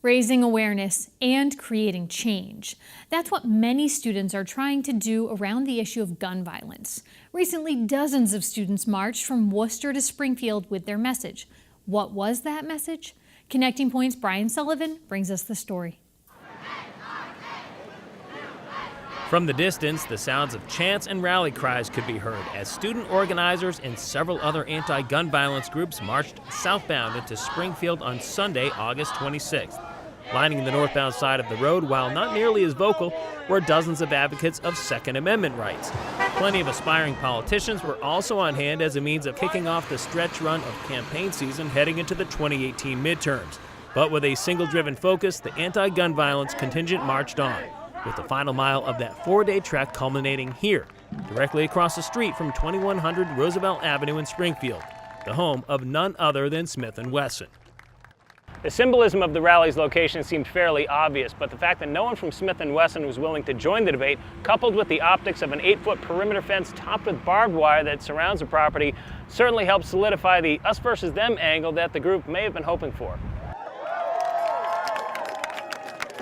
Raising awareness and creating change. That's what many students are trying to do around the issue of gun violence. Recently, dozens of students marched from Worcester to Springfield with their message. What was that message? Connecting Point's Brian Sullivan brings us the story. From the distance, the sounds of chants and rally cries could be heard as student organizers and several other anti-gun violence groups marched southbound into Springfield on Sunday, August 26th. Lining the northbound side of the road, while not nearly as vocal, were dozens of advocates of Second Amendment rights. Plenty of aspiring politicians were also on hand as a means of kicking off the stretch run of campaign season heading into the 2018 midterms. But with a single-driven focus, the anti-gun violence contingent marched on, with the final mile of that four-day trek culminating here, directly across the street from 2100 Roosevelt Avenue in Springfield, the home of none other than Smith & Wesson. The symbolism of the rally's location seemed fairly obvious, but the fact that no one from Smith & Wesson was willing to join the debate, coupled with the optics of an 8-foot perimeter fence topped with barbed wire that surrounds the property, certainly helped solidify the us versus them angle that the group may have been hoping for.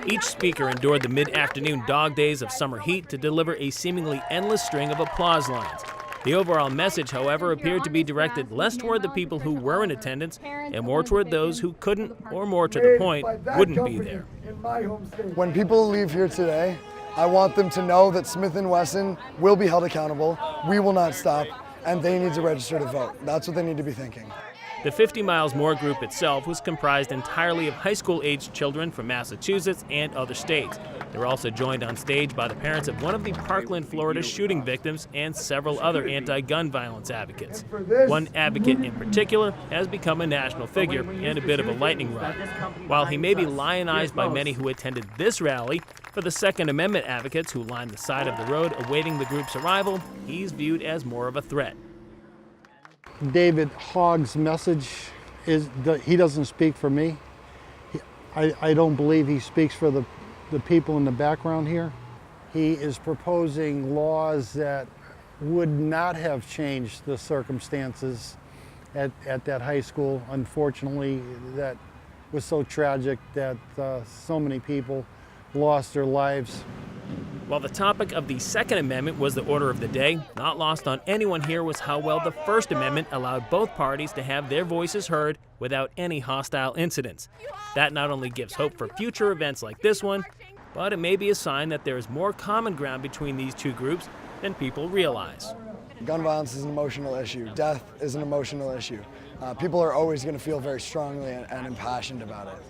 Each speaker endured the mid-afternoon dog days of summer heat to deliver a seemingly endless string of applause lines. The overall message, however, appeared to be directed less toward the people who were in attendance and more toward those who couldn't, or more to the point, wouldn't be there. When people leave here today, I want them to know that Smith & Wesson will be held accountable, we will not stop, and they need to register to vote. That's what they need to be thinking. The 50 Miles More group itself was comprised entirely of high school-aged children from Massachusetts and other states. They were also joined on stage by the parents of one of the Parkland, Florida shooting victims and several other anti-gun violence advocates. One advocate in particular has become a national figure and a bit of a lightning rod. While he may be lionized by many who attended this rally, for the Second Amendment advocates who lined the side of the road awaiting the group's arrival, he's viewed as more of a threat. David Hogg's message is that he doesn't speak for me. I don't believe he speaks for the people in the background here. He is proposing laws that would not have changed the circumstances at that high school. Unfortunately, that was so tragic that so many people lost their lives. While the topic of the Second Amendment was the order of the day, not lost on anyone here was how well the First Amendment allowed both parties to have their voices heard without any hostile incidents. That not only gives hope for future events like this one, but it may be a sign that there is more common ground between these two groups than people realize. Gun violence is an emotional issue. Death is an emotional issue. People are always going to feel very strongly and impassioned about it.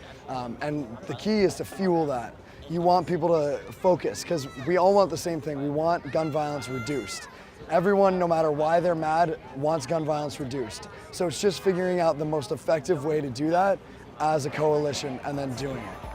And the key is to fuel that. You want people to focus, because we all want the same thing. We want gun violence reduced. Everyone, no matter why they're mad, wants gun violence reduced. So it's just figuring out the most effective way to do that as a coalition and then doing it.